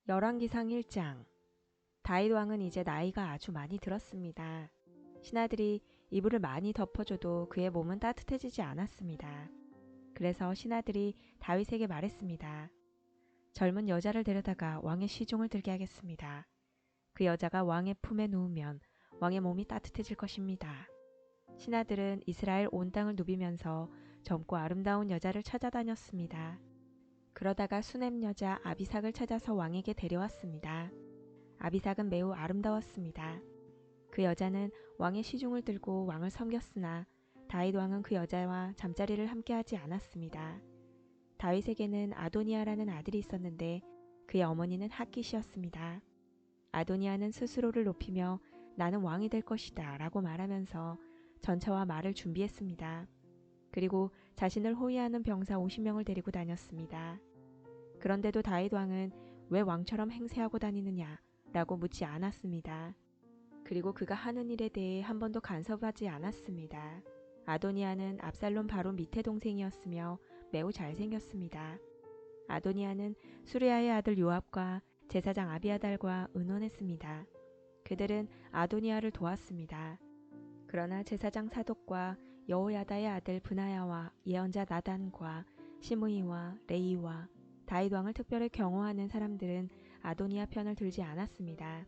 열왕기상 1장. 다윗 왕은 이제 나이가 아주 많이 들었습니다. 신하들이 이불을 많이 덮어줘도 그의 몸은 따뜻해지지 않았습니다. 그래서 신하들이 다윗에게 말했습니다. 젊은 여자를 데려다가 왕의 시종을 들게 하겠습니다. 그 여자가 왕의 품에 누우면 왕의 몸이 따뜻해질 것입니다. 신하들은 이스라엘 온 땅을 누비면서 젊고 아름다운 여자를 찾아다녔습니다. 그러다가 수넴 여자 아비삭을 찾아서 왕에게 데려왔습니다. 아비삭은 매우 아름다웠습니다. 그 여자는 왕의 시중을 들고 왕을 섬겼으나 다윗 왕은 그 여자와 잠자리를 함께하지 않았습니다. 다윗에게는 아도니아라는 아들이 있었는데 그의 어머니는 핫깃이었습니다. 아도니아는 스스로를 높이며 나는 왕이 될 것이다 라고 말하면서 전차와 말을 준비했습니다. 그리고 자신을 호위하는 병사 50명을 데리고 다녔습니다. 그런데도 다윗 왕은 왜 왕처럼 행세하고 다니느냐 라고 묻지 않았습니다. 그리고 그가 하는 일에 대해 한 번도 간섭하지 않았습니다. 아도니아는 압살롬 바로 밑에 동생이었으며 매우 잘생겼습니다. 아도니아는 수르야의 아들 요압과 제사장 아비아달과 의논했습니다. 그들은 아도니아를 도왔습니다. 그러나 제사장 사독과 여호야다의 아들 브나야와 예언자 나단과 시므이와 레이와 다윗 왕을 특별히 경호하는 사람들은 아도니아 편을 들지 않았습니다.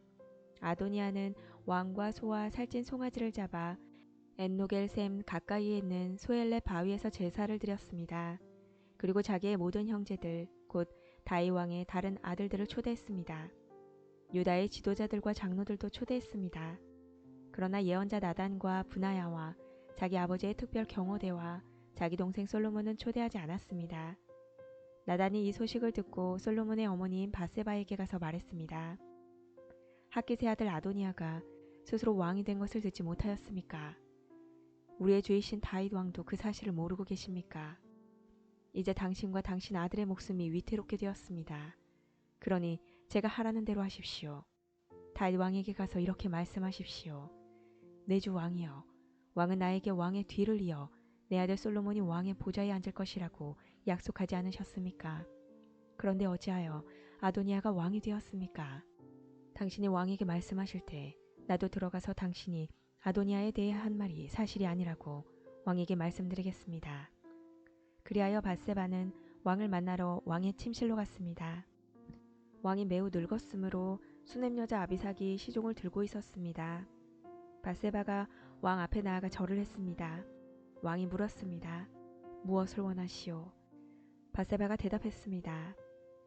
아도니아는 왕과 소와 살찐 송아지를 잡아 엔노겔샘 가까이에 있는 소엘레 바위에서 제사를 드렸습니다. 그리고 자기의 모든 형제들 곧 다윗 왕의 다른 아들들을 초대했습니다. 유다의 지도자들과 장로들도 초대했습니다. 그러나 예언자 나단과 브나야와 자기 아버지의 특별 경호대와 자기 동생 솔로몬은 초대하지 않았습니다. 나단이 이 소식을 듣고 솔로몬의 어머니인 바세바에게 가서 말했습니다. 핫깃의 아들 아도니아가 스스로 왕이 된 것을 듣지 못하였습니까? 우리의 주이신 다윗 왕도 그 사실을 모르고 계십니까? 이제 당신과 당신 아들의 목숨이 위태롭게 되었습니다. 그러니 제가 하라는 대로 하십시오. 다윗 왕에게 가서 이렇게 말씀하십시오. 내 주 왕이여, 왕은 나에게 왕의 뒤를 이어 내 아들 솔로몬이 왕의 보좌에 앉을 것이라고 약속하지 않으셨습니까? 그런데 어찌하여 아도니아가 왕이 되었습니까? 당신이 왕에게 말씀하실 때 나도 들어가서 당신이 아도니아에 대해 한 말이 사실이 아니라고 왕에게 말씀드리겠습니다. 그리하여 밧세바는 왕을 만나러 왕의 침실로 갔습니다. 왕이 매우 늙었으므로 수넴 여자 아비삭이 시종을 들고 있었습니다. 밧세바가 왕 앞에 나아가 절을 했습니다. 왕이 물었습니다. 무엇을 원하시오? 밧세바가 대답했습니다.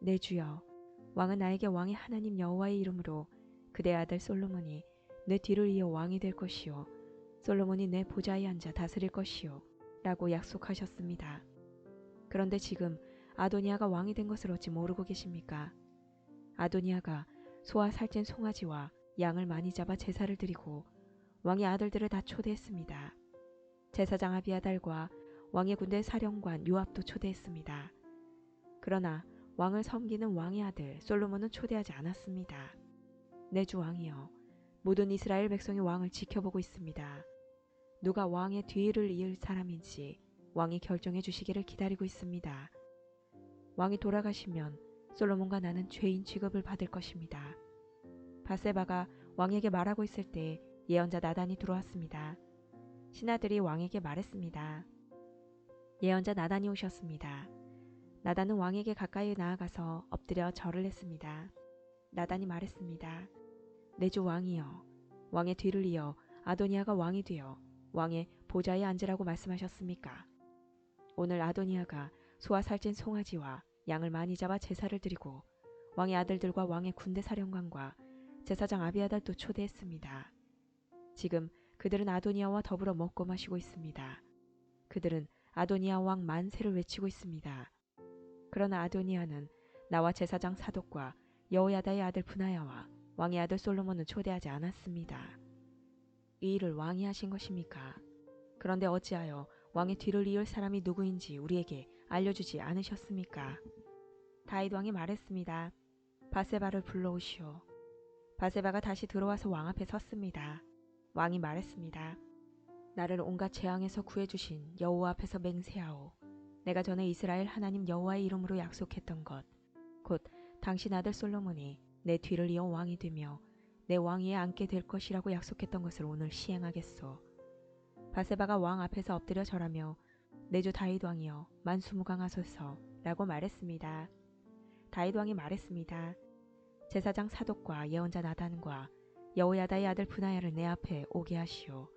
내 주여, 왕은 나에게 왕의 하나님 여호와의 이름으로 그대 아들 솔로몬이 내 뒤를 이어 왕이 될 것이요 솔로몬이 내 보좌에 앉아 다스릴 것이요 라고 약속하셨습니다. 그런데 지금 아도니아가 왕이 된 것을 어찌 모르고 계십니까? 아도니아가 소와 살찐 송아지와 양을 많이 잡아 제사를 드리고 왕의 아들들을 다 초대했습니다. 제사장 아비아달과 왕의 군대 사령관 요압도 초대했습니다. 그러나 왕을 섬기는 왕의 아들 솔로몬은 초대하지 않았습니다. 내 주 왕이여, 모든 이스라엘 백성이 왕을 지켜보고 있습니다. 누가 왕의 뒤를 이을 사람인지 왕이 결정해 주시기를 기다리고 있습니다. 왕이 돌아가시면 솔로몬과 나는 죄인 취급을 받을 것입니다. 밧세바가 왕에게 말하고 있을 때 예언자 나단이 들어왔습니다. 신하들이 왕에게 말했습니다. 예언자 나단이 오셨습니다. 나단은 왕에게 가까이 나아가서 엎드려 절을 했습니다. 나단이 말했습니다. 내 주 왕이여, 왕의 뒤를 이어 아도니아가 왕이 되어 왕의 보좌에 앉으라고 말씀하셨습니까? 오늘 아도니아가 소와 살찐 송아지와 양을 많이 잡아 제사를 드리고 왕의 아들들과 왕의 군대 사령관과 제사장 아비아달도 초대했습니다. 지금 그들은 아도니아와 더불어 먹고 마시고 있습니다. 그들은 아도니아 왕 만세를 외치고 있습니다. 그러나 아도니아는 나와 제사장 사독과 여호야다의 아들 브나야와 왕의 아들 솔로몬은 초대하지 않았습니다. 이 일을 왕이 하신 것입니까? 그런데 어찌하여 왕의 뒤를 이을 사람이 누구인지 우리에게 알려주지 않으셨습니까? 다윗 왕이 말했습니다. 밧세바를 불러오시오. 밧세바가 다시 들어와서 왕 앞에 섰습니다. 왕이 말했습니다. 나를 온갖 재앙에서 구해주신 여호와 앞에서 맹세하오. 내가 전에 이스라엘 하나님 여호와의 이름으로 약속했던 것, 곧 당신 아들 솔로몬이 내 뒤를 이어 왕이 되며 내 왕위에 앉게 될 것이라고 약속했던 것을 오늘 시행하겠소. 바세바가 왕 앞에서 엎드려 절하며 내 주 다윗 왕이여 만수무강하소서 라고 말했습니다. 다윗 왕이 말했습니다. 제사장 사독과 예언자 나단과 여호야다의 아들 브나야를 내 앞에 오게 하시오.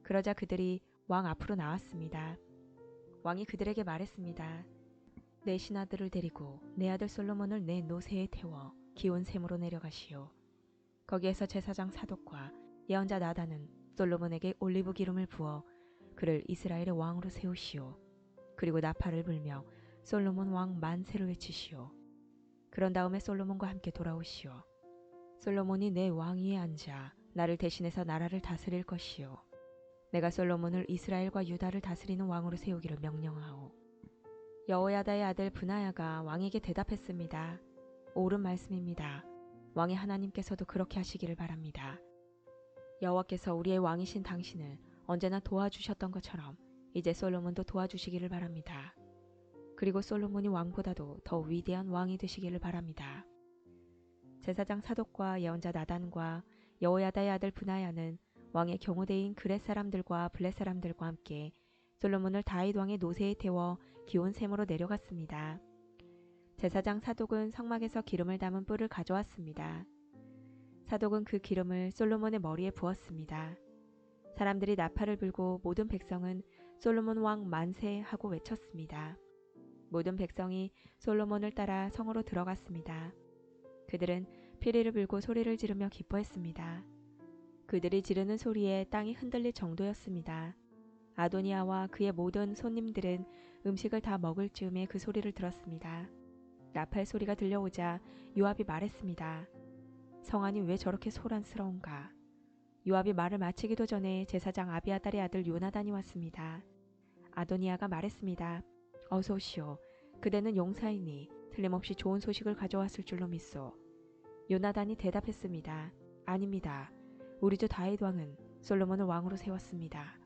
그러자 그들이 왕 앞으로 나왔습니다. 왕이 그들에게 말했습니다. 내 신하들을 데리고 내 아들 솔로몬을 내 노새에 태워 기온 샘으로 내려가시오. 거기에서 제사장 사독과 예언자 나단은 솔로몬에게 올리브 기름을 부어 그를 이스라엘의 왕으로 세우시오. 그리고 나팔을 불며 솔로몬 왕 만세를 외치시오. 그런 다음에 솔로몬과 함께 돌아오시오. 솔로몬이 내 왕위에 앉아 나를 대신해서 나라를 다스릴 것이요. 내가 솔로몬을 이스라엘과 유다를 다스리는 왕으로 세우기를 명령하오. 여호야다의 아들 브나야가 왕에게 대답했습니다. 옳은 말씀입니다. 왕의 하나님께서도 그렇게 하시기를 바랍니다. 여호와께서 우리의 왕이신 당신을 언제나 도와주셨던 것처럼 이제 솔로몬도 도와주시기를 바랍니다. 그리고 솔로몬이 왕보다도 더 위대한 왕이 되시기를 바랍니다. 제사장 사독과 예언자 나단과 여호야다의 아들 브나야는 왕의 경호대인 그렛 사람들과 블렛 사람들과 함께 솔로몬을 다윗 왕의 노새에 태워 기온 샘으로 내려갔습니다. 제사장 사독은 성막에서 기름을 담은 뿔을 가져왔습니다. 사독은 그 기름을 솔로몬의 머리에 부었습니다. 사람들이 나팔을 불고 모든 백성은 솔로몬 왕 만세 하고 외쳤습니다. 모든 백성이 솔로몬을 따라 성으로 들어갔습니다. 그들은 피리를 불고 소리를 지르며 기뻐했습니다. 그들이 지르는 소리에 땅이 흔들릴 정도였습니다. 아도니아와 그의 모든 손님들은 음식을 다 먹을 즈음에 그 소리를 들었습니다. 나팔 소리가 들려오자 요압이 말했습니다. 성안이 왜 저렇게 소란스러운가? 요압이 말을 마치기도 전에 제사장 아비아달의 아들 요나단이 왔습니다. 아도니아가 말했습니다. 어서 오시오. 그대는 용사이니 틀림없이 좋은 소식을 가져왔을 줄로 믿소. 요나단이 대답했습니다. 아닙니다. 우리 주 다윗 왕은 솔로몬을 왕으로 세웠습니다.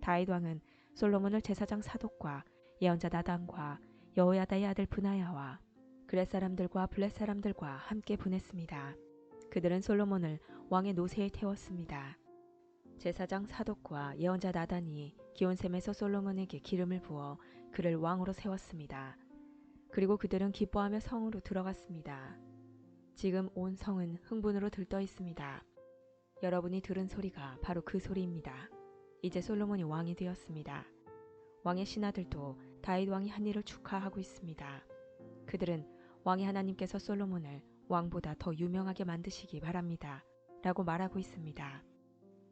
다윗 왕은 솔로몬을 제사장 사독과 예언자 나단과 여호야다의 아들 브나야와 그렛 사람들과 블렛 사람들과 함께 보냈습니다. 그들은 솔로몬을 왕의 노새에 태웠습니다. 제사장 사독과 예언자 나단이 기온샘에서 솔로몬에게 기름을 부어 그를 왕으로 세웠습니다. 그리고 그들은 기뻐하며 성으로 들어갔습니다. 지금 온 성은 흥분으로 들떠 있습니다. 여러분이 들은 소리가 바로 그 소리입니다. 이제 솔로몬이 왕이 되었습니다. 왕의 신하들도 다윗 왕이 한 일을 축하하고 있습니다. 그들은 왕의 하나님께서 솔로몬을 왕보다 더 유명하게 만드시기 바랍니다. 라고 말하고 있습니다.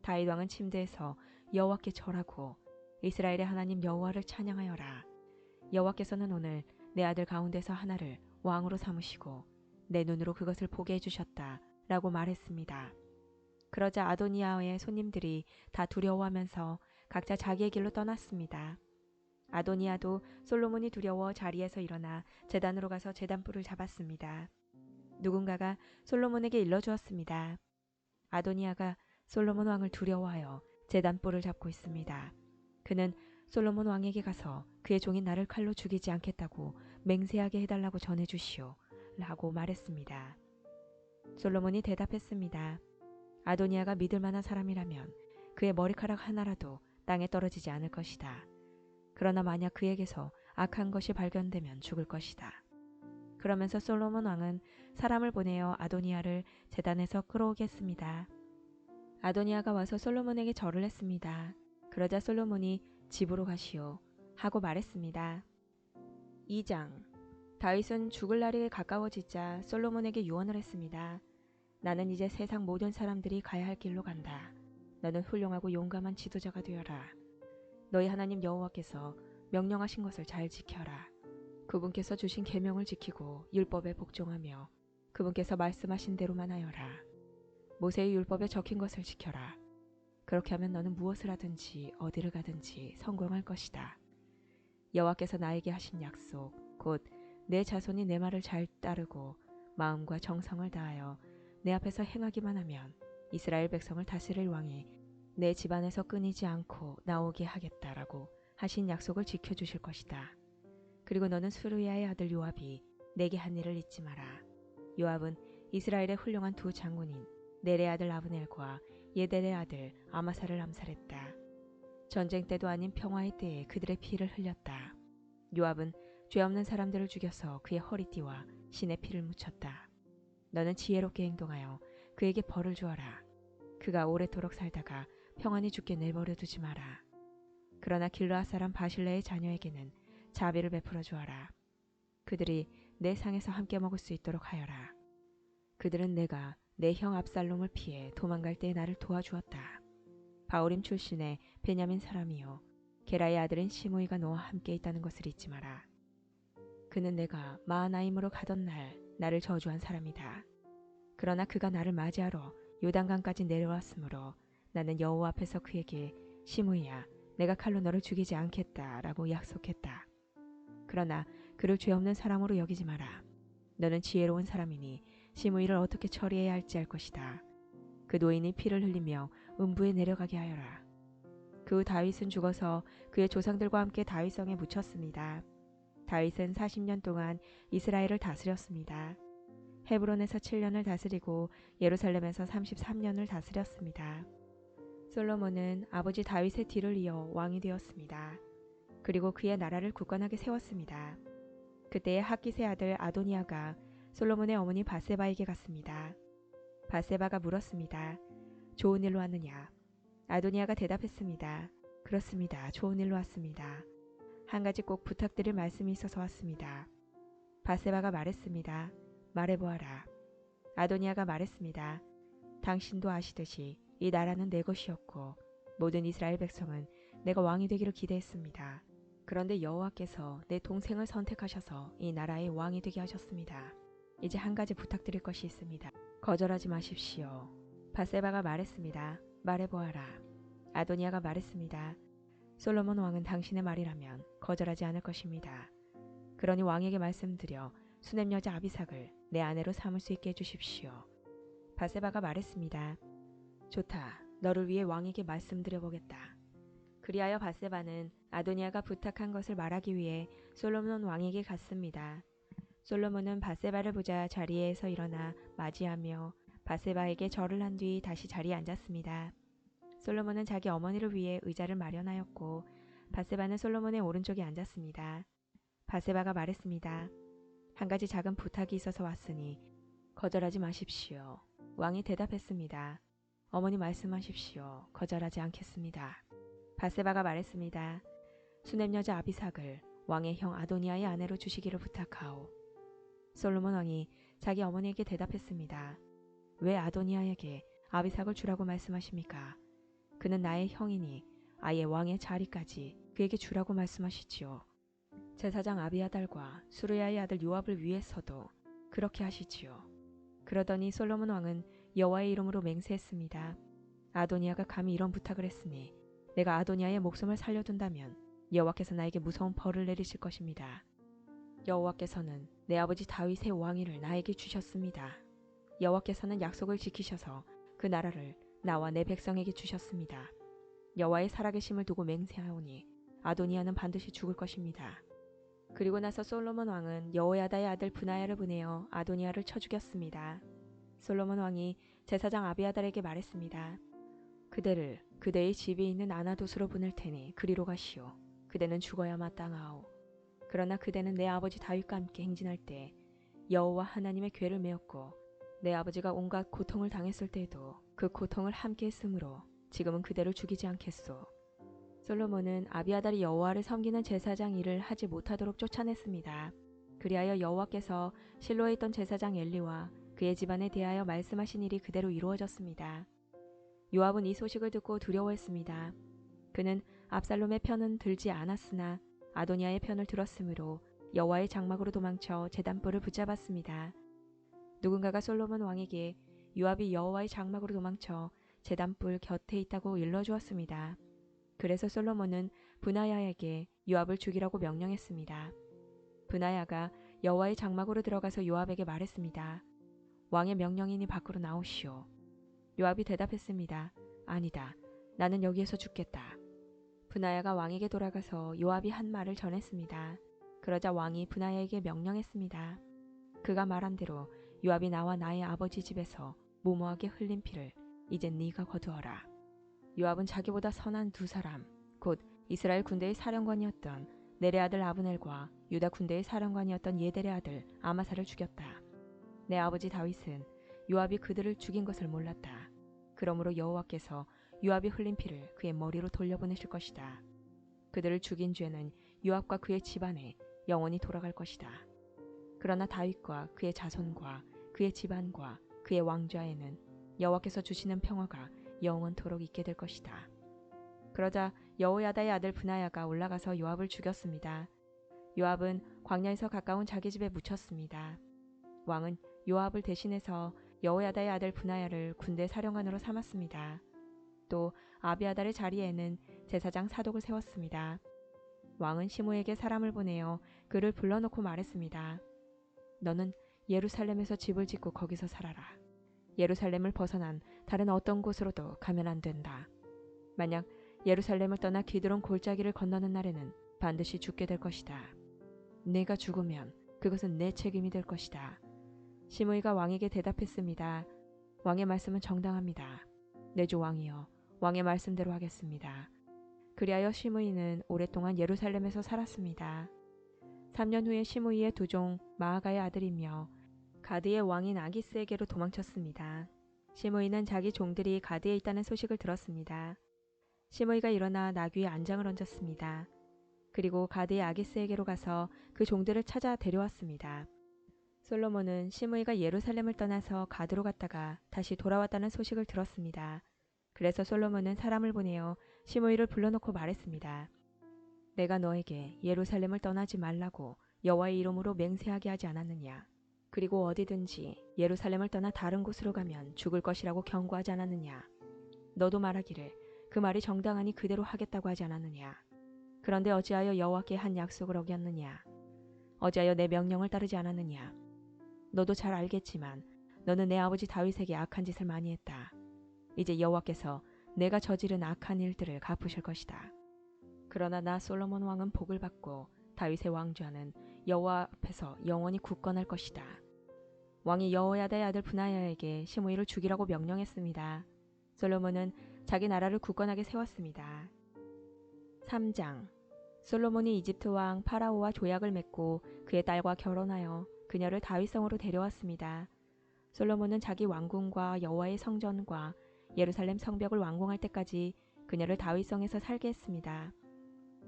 다윗 왕은 침대에서 여호와께 절하고 이스라엘의 하나님 여호와를 찬양하여라. 여호와께서는 오늘 내 아들 가운데서 하나를 왕으로 삼으시고 내 눈으로 그것을 보게 해주셨다. 라고 말했습니다. 그러자 아도니아의 손님들이 다 두려워하면서 각자 자기의 길로 떠났습니다. 아도니아도 솔로몬이 두려워 자리에서 일어나 제단으로 가서 제단불을 잡았습니다. 누군가가 솔로몬에게 일러주었습니다. 아도니아가 솔로몬 왕을 두려워하여 제단불을 잡고 있습니다. 그는 솔로몬 왕에게 가서 그의 종인 나를 칼로 죽이지 않겠다고 맹세하게 해달라고 전해주시오. 라고 말했습니다. 솔로몬이 대답했습니다. 아도니아가 믿을 만한 사람이라면 그의 머리카락 하나라도 땅에 떨어지지 않을 것이다. 그러나 만약 그에게서 악한 것이 발견되면 죽을 것이다. 그러면서 솔로몬 왕은 사람을 보내어 아도니아를 제단에서 끌어오겠습니다. 아도니아가 와서 솔로몬에게 절을 했습니다. 그러자 솔로몬이 집으로 가시오 하고 말했습니다. 2장 다윗은 죽을 날이 가까워지자 솔로몬에게 유언을 했습니다. 나는 이제 세상 모든 사람들이 가야 할 길로 간다. 너는 훌륭하고 용감한 지도자가 되어라. 너희 하나님 여호와께서 명령하신 것을 잘 지켜라. 그분께서 주신 계명을 지키고 율법에 복종하며 그분께서 말씀하신 대로만 하여라. 모세의 율법에 적힌 것을 지켜라. 그렇게 하면 너는 무엇을 하든지 어디를 가든지 성공할 것이다. 여호와께서 나에게 하신 약속 곧 내 자손이 내 말을 잘 따르고 마음과 정성을 다하여 내 앞에서 행하기만 하면 이스라엘 백성을 다스릴 왕이 내 집안에서 끊이지 않고 나오게 하겠다라고 하신 약속을 지켜주실 것이다. 그리고 너는 스루야의 아들 요압이 내게 한 일을 잊지 마라. 요압은 이스라엘의 훌륭한 두 장군인 넬의 아들 아브넬과 예델의 아들 아마사를 암살했다. 전쟁 때도 아닌 평화의 때에 그들의 피를 흘렸다. 요압은 죄 없는 사람들을 죽여서 그의 허리띠와 신의 피를 묻혔다. 너는 지혜롭게 행동하여 그에게 벌을 주어라. 그가 오래도록 살다가 평안히 죽게 내버려 두지 마라. 그러나 길르앗 사람 바실레의 자녀에게는 자비를 베풀어 주어라. 그들이 내 상에서 함께 먹을 수 있도록 하여라. 그들은 내가 내 형 압살롬을 피해 도망갈 때에 나를 도와주었다. 바오림 출신의 베냐민 사람이요 게라의 아들인 시므이가 너와 함께 있다는 것을 잊지 마라. 그는 내가 마하나임으로 가던 날 나를 저주한 사람이다. 그러나 그가 나를 맞이하러 요단강까지 내려왔으므로 나는 여호와 앞에서 그에게 시므이야 내가 칼로 너를 죽이지 않겠다라고 약속했다. 그러나 그를 죄 없는 사람으로 여기지 마라. 너는 지혜로운 사람이니 시므이를 어떻게 처리해야 할지 알 것이다. 그 노인이 피를 흘리며 음부에 내려가게 하여라. 그 후 다윗은 죽어서 그의 조상들과 함께 다윗성에 묻혔습니다. 다윗은 40년 동안 이스라엘을 다스렸습니다. 헤브론에서 7년을 다스리고 예루살렘에서 33년을 다스렸습니다. 솔로몬은 아버지 다윗의 뒤를 이어 왕이 되었습니다. 그리고 그의 나라를 굳건하게 세웠습니다. 그때의 학깃의 아들 아도니아가 솔로몬의 어머니 바세바에게 갔습니다. 바세바가 물었습니다. 좋은 일로 왔느냐? 아도니아가 대답했습니다. 그렇습니다. 좋은 일로 왔습니다. 한 가지 꼭 부탁드릴 말씀이 있어서 왔습니다. 바세바가 말했습니다. 말해보아라. 아도니아가 말했습니다. 당신도 아시듯이 이 나라는 내 것이었고 모든 이스라엘 백성은 내가 왕이 되기를 기대했습니다. 그런데 여호와께서 내 동생을 선택하셔서 이 나라의 왕이 되게 하셨습니다. 이제 한 가지 부탁드릴 것이 있습니다. 거절하지 마십시오. 바세바가 말했습니다. 말해보아라. 아도니아가 말했습니다. 솔로몬 왕은 당신의 말이라면 거절하지 않을 것입니다. 그러니 왕에게 말씀드려 수넴 여자 아비삭을 내 아내로 삼을 수 있게 해주십시오. 바세바가 말했습니다. 좋다. 너를 위해 왕에게 말씀드려보겠다. 그리하여 바세바는 아도니아가 부탁한 것을 말하기 위해 솔로몬 왕에게 갔습니다. 솔로몬은 바세바를 보자 자리에서 일어나 맞이하며 바세바에게 절을 한 뒤 다시 자리에 앉았습니다. 솔로몬은 자기 어머니를 위해 의자를 마련하였고 바세바는 솔로몬의 오른쪽에 앉았습니다. 바세바가 말했습니다. 한 가지 작은 부탁이 있어서 왔으니 거절하지 마십시오. 왕이 대답했습니다. 어머니 말씀하십시오. 거절하지 않겠습니다. 바세바가 말했습니다. 수넴 여자 아비삭을 왕의 형 아도니아의 아내로 주시기를 부탁하오. 솔로몬 왕이 자기 어머니에게 대답했습니다. 왜 아도니아에게 아비삭을 주라고 말씀하십니까? 그는 나의 형이니 아예 왕의 자리까지 그에게 주라고 말씀하시지요. 제사장 아비아달과 수르야의 아들 요압을 위해서도 그렇게 하시지요. 그러더니 솔로몬 왕은 여호와의 이름으로 맹세했습니다. 아도니아가 감히 이런 부탁을 했으니 내가 아도니아의 목숨을 살려둔다면 여호와께서 나에게 무서운 벌을 내리실 것입니다. 여호와께서는 내 아버지 다윗의 왕위를 나에게 주셨습니다. 여호와께서는 약속을 지키셔서 그 나라를 나와 내 백성에게 주셨습니다. 여호와의 살아계심을 두고 맹세하오니 아도니아는 반드시 죽을 것입니다. 그리고 나서 솔로몬 왕은 여호야다의 아들 브나야를 보내어 아도니아를 쳐 죽였습니다. 솔로몬 왕이 제사장 아비아달에게 말했습니다. 그대를 그대의 집이 있는 아나돗으로 보낼 테니 그리로 가시오. 그대는 죽어야 마땅하오. 그러나 그대는 내 아버지 다윗과 함께 행진할 때 여호와 하나님의 궤를 메었고 내 아버지가 온갖 고통을 당했을 때에도 그 고통을 함께 했으므로 지금은 그대를 죽이지 않겠소. 솔로몬은 아비아달이 여호와를 섬기는 제사장 일을 하지 못하도록 쫓아냈습니다. 그리하여 여호와께서 실로에 있던 제사장 엘리와 그의 집안에 대하여 말씀하신 일이 그대로 이루어졌습니다. 요압은 이 소식을 듣고 두려워했습니다. 그는 압살롬의 편은 들지 않았으나 아도니아의 편을 들었으므로 여호와의 장막으로 도망쳐 제단불을 붙잡았습니다. 누군가가 솔로몬 왕에게 요압이 여호와의 장막으로 도망쳐 제단불 곁에 있다고 일러주었습니다. 그래서 솔로몬은 브나야에게 요압을 죽이라고 명령했습니다. 브나야가 여호와의 장막으로 들어가서 요압에게 말했습니다. 왕의 명령이니 밖으로 나오시오. 요압이 대답했습니다. 아니다. 나는 여기에서 죽겠다. 브나야가 왕에게 돌아가서 요압이 한 말을 전했습니다. 그러자 왕이 브나야에게 명령했습니다. 그가 말한 대로 요압이 나와 나의 아버지 집에서 무모하게 흘린 피를 이제 네가 거두어라. 요압은 자기보다 선한 두 사람, 곧 이스라엘 군대의 사령관이었던 넬의 아들 아브넬과 유다 군대의 사령관이었던 예델의 아들 아마사를 죽였다. 내 아버지 다윗은 요압이 그들을 죽인 것을 몰랐다. 그러므로 여호와께서 요압이 흘린 피를 그의 머리로 돌려보내실 것이다. 그들을 죽인 죄는 요압과 그의 집안에 영원히 돌아갈 것이다. 그러나 다윗과 그의 자손과 그의 집안과 그의 왕좌에는 여호와께서 주시는 평화가 영원토록 있게 될 것이다. 그러자 여호야다의 아들 브나야가 올라가서 요압을 죽였습니다. 요압은 광야에서 가까운 자기 집에 묻혔습니다. 왕은 요압을 대신해서 여호야다의 아들 브나야를 군대 사령관으로 삼았습니다. 또 아비아달의 자리에는 제사장 사독을 세웠습니다. 왕은 시므에게 사람을 보내어 그를 불러놓고 말했습니다. 너는 예루살렘에서 집을 짓고 거기서 살아라. 예루살렘을 벗어난 다른 어떤 곳으로도 가면 안 된다. 만약 예루살렘을 떠나 기드론 골짜기를 건너는 날에는 반드시 죽게 될 것이다. 내가 죽으면 그것은 내 책임이 될 것이다. 시므이가 왕에게 대답했습니다. 왕의 말씀은 정당합니다. 내 주 왕이여, 왕의 말씀대로 하겠습니다. 그리하여 시므이는 오랫동안 예루살렘에서 살았습니다. 3년 후에 시므이의 두종 마아가의 아들이며 가드의 왕인 아기스에게로 도망쳤습니다. 시므이는 자기 종들이 가드에 있다는 소식을 들었습니다. 시므이가 일어나 나귀에 안장을 얹었습니다. 그리고 가드의 아기스에게로 가서 그 종들을 찾아 데려왔습니다. 솔로몬은 시므이가 예루살렘을 떠나서 가드로 갔다가 다시 돌아왔다는 소식을 들었습니다. 그래서 솔로몬은 사람을 보내어 시므이를 불러놓고 말했습니다. 내가 너에게 예루살렘을 떠나지 말라고 여호와의 이름으로 맹세하게 하지 않았느냐? 그리고 어디든지 예루살렘을 떠나 다른 곳으로 가면 죽을 것이라고 경고하지 않았느냐? 너도 말하기를 그 말이 정당하니 그대로 하겠다고 하지 않았느냐? 그런데 어찌하여 여호와께 한 약속을 어겼느냐? 어찌하여 내 명령을 따르지 않았느냐? 너도 잘 알겠지만 너는 내 아버지 다윗에게 악한 짓을 많이 했다. 이제 여호와께서 내가 저지른 악한 일들을 갚으실 것이다. 그러나 나 솔로몬 왕은 복을 받고 다윗의 왕좌는 여호와 앞에서 영원히 굳건할 것이다. 왕이 여호야다의 아들 브나야에게 시므이를 죽이라고 명령했습니다. 솔로몬은 자기 나라를 굳건하게 세웠습니다. 3장. 솔로몬이 이집트 왕 파라오와 조약을 맺고 그의 딸과 결혼하여 그녀를 다윗성으로 데려왔습니다. 솔로몬은 자기 왕궁과 여호와의 성전과 예루살렘 성벽을 완공할 때까지 그녀를 다윗성에서 살게 했습니다.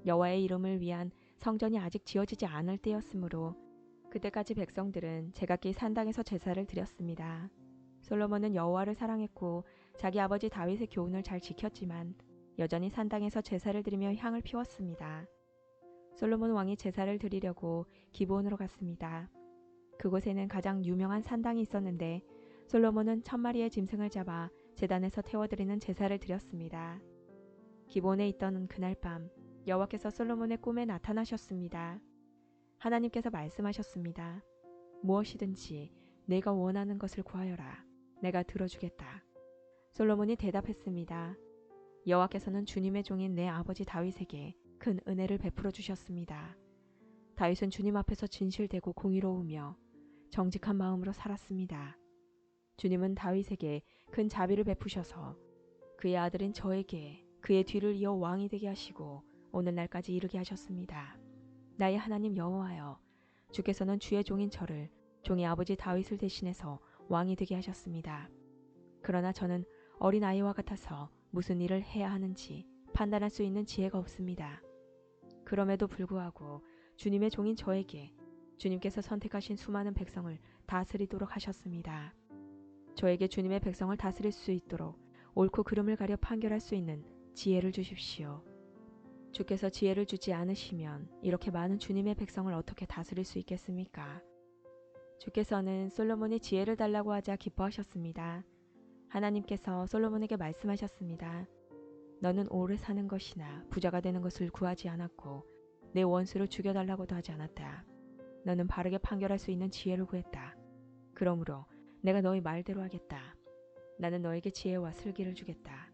여호와의 이름을 위한 성전이 아직 지어지지 않을 때였으므로 그때까지 백성들은 제각기 산당에서 제사를 드렸습니다. 솔로몬은 여호와를 사랑했고 자기 아버지 다윗의 교훈을 잘 지켰지만 여전히 산당에서 제사를 드리며 향을 피웠습니다. 솔로몬 왕이 제사를 드리려고 기브온으로 갔습니다. 그곳에는 가장 유명한 산당이 있었는데 솔로몬은 1000마리의 짐승을 잡아 제단에서 태워드리는 제사를 드렸습니다. 기브온에 있던 그날 밤 여호와께서 솔로몬의 꿈에 나타나셨습니다. 하나님께서 말씀하셨습니다. 무엇이든지 내가 원하는 것을 구하여라. 내가 들어주겠다. 솔로몬이 대답했습니다. 여호와께서는 주님의 종인 내 아버지 다윗에게 큰 은혜를 베풀어 주셨습니다. 다윗은 주님 앞에서 진실되고 공의로우며 정직한 마음으로 살았습니다. 주님은 다윗에게 큰 자비를 베푸셔서 그의 아들인 저에게 그의 뒤를 이어 왕이 되게 하시고 오늘날까지 이르게 하셨습니다. 나의 하나님 여호와여, 주께서는 주의 종인 저를 종의 아버지 다윗을 대신해서 왕이 되게 하셨습니다. 그러나 저는 어린아이와 같아서 무슨 일을 해야 하는지 판단할 수 있는 지혜가 없습니다. 그럼에도 불구하고 주님의 종인 저에게 주님께서 선택하신 수많은 백성을 다스리도록 하셨습니다. 저에게 주님의 백성을 다스릴 수 있도록 옳고 그름을 가려 판결할 수 있는 지혜를 주십시오. 주께서 지혜를 주지 않으시면 이렇게 많은 주님의 백성을 어떻게 다스릴 수 있겠습니까? 주께서는 솔로몬이 지혜를 달라고 하자 기뻐하셨습니다. 하나님께서 솔로몬에게 말씀하셨습니다. 너는 오래 사는 것이나 부자가 되는 것을 구하지 않았고 내 원수를 죽여달라고도 하지 않았다. 너는 바르게 판결할 수 있는 지혜를 구했다. 그러므로 내가 너의 말대로 하겠다. 나는 너에게 지혜와 슬기를 주겠다.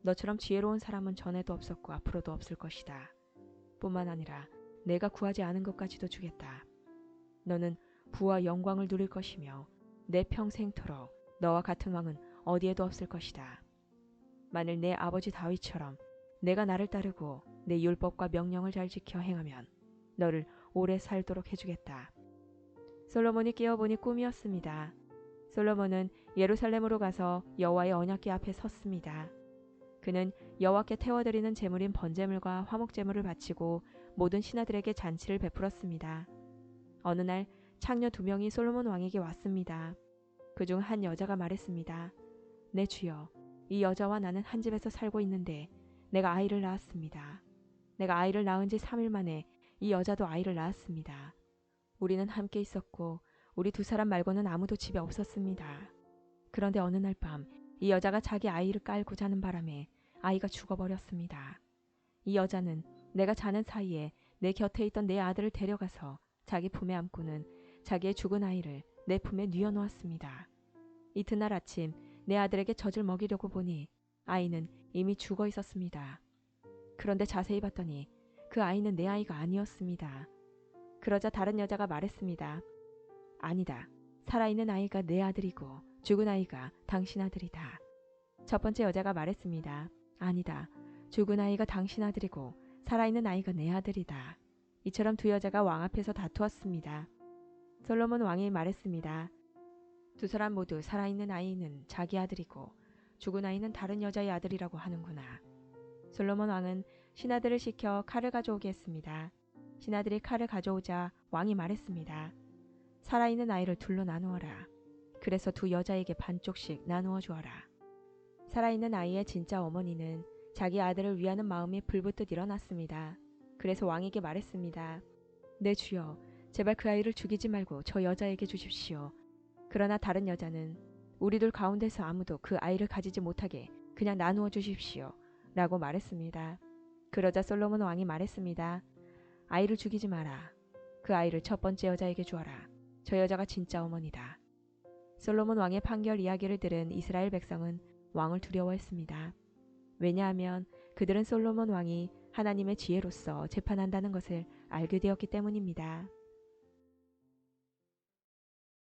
너처럼 지혜로운 사람은 전에도 없었고 앞으로도 없을 것이다. 뿐만 아니라 내가 구하지 않은 것까지도 주겠다. 너는 부와 영광을 누릴 것이며 내 평생토록 너와 같은 왕은 어디에도 없을 것이다. 만일 내 아버지 다윗처럼 내가 나를 따르고 내 율법과 명령을 잘 지켜 행하면 너를 오래 살도록 해주겠다. 솔로몬이 깨어보니 꿈이었습니다. 솔로몬은 예루살렘으로 가서 여호와의 언약궤 앞에 섰습니다. 그는 여호와께 태워드리는 제물인 번제물과 화목제물을 바치고 모든 신하들에게 잔치를 베풀었습니다. 어느 날 창녀 2명이 솔로몬 왕에게 왔습니다. 그중 한 여자가 말했습니다. 내 주여, 이 여자와 나는 한 집에서 살고 있는데 내가 아이를 낳았습니다. 내가 아이를 낳은 지 3일 만에 이 여자도 아이를 낳았습니다. 우리는 함께 있었고 우리 2사람 말고는 아무도 집에 없었습니다. 그런데 어느 날 밤 이 여자가 자기 아이를 깔고 자는 바람에 아이가 죽어버렸습니다. 이 여자는 내가 자는 사이에 내 곁에 있던 내 아들을 데려가서 자기 품에 안고는 자기의 죽은 아이를 내 품에 뉘어놓았습니다. 이튿날 아침 내 아들에게 젖을 먹이려고 보니 아이는 이미 죽어 있었습니다. 그런데 자세히 봤더니 그 아이는 내 아이가 아니었습니다. 그러자 다른 여자가 말했습니다. 아니다. 살아있는 아이가 내 아들이고 죽은 아이가 당신 아들이다. 첫 번째 여자가 말했습니다. 아니다. 죽은 아이가 당신 아들이고 살아있는 아이가 내 아들이다. 이처럼 2 여자가 왕 앞에서 다투었습니다. 솔로몬 왕이 말했습니다. 2사람 모두 살아있는 아이는 자기 아들이고 죽은 아이는 다른 여자의 아들이라고 하는구나. 솔로몬 왕은 신하들을 시켜 칼을 가져오게 했습니다. 신하들이 칼을 가져오자 왕이 말했습니다. 살아있는 아이를 2로 나누어라. 그래서 2 여자에게 반쪽씩 나누어 주어라. 살아있는 아이의 진짜 어머니는 자기 아들을 위하는 마음이 불붙듯 일어났습니다. 그래서 왕에게 말했습니다. 내 주여, 제발 그 아이를 죽이지 말고 저 여자에게 주십시오. 그러나 다른 여자는 우리 둘 가운데서 아무도 그 아이를 가지지 못하게 그냥 나누어 주십시오. 라고 말했습니다. 그러자 솔로몬 왕이 말했습니다. 아이를 죽이지 마라. 그 아이를 첫 번째 여자에게 주어라. 저 여자가 진짜 어머니다. 솔로몬 왕의 판결 이야기를 들은 이스라엘 백성은 왕을 두려워했습니다. 왜냐하면 그들은 솔로몬 왕이 하나님의 지혜로서 재판한다는 것을 알게 되었기 때문입니다.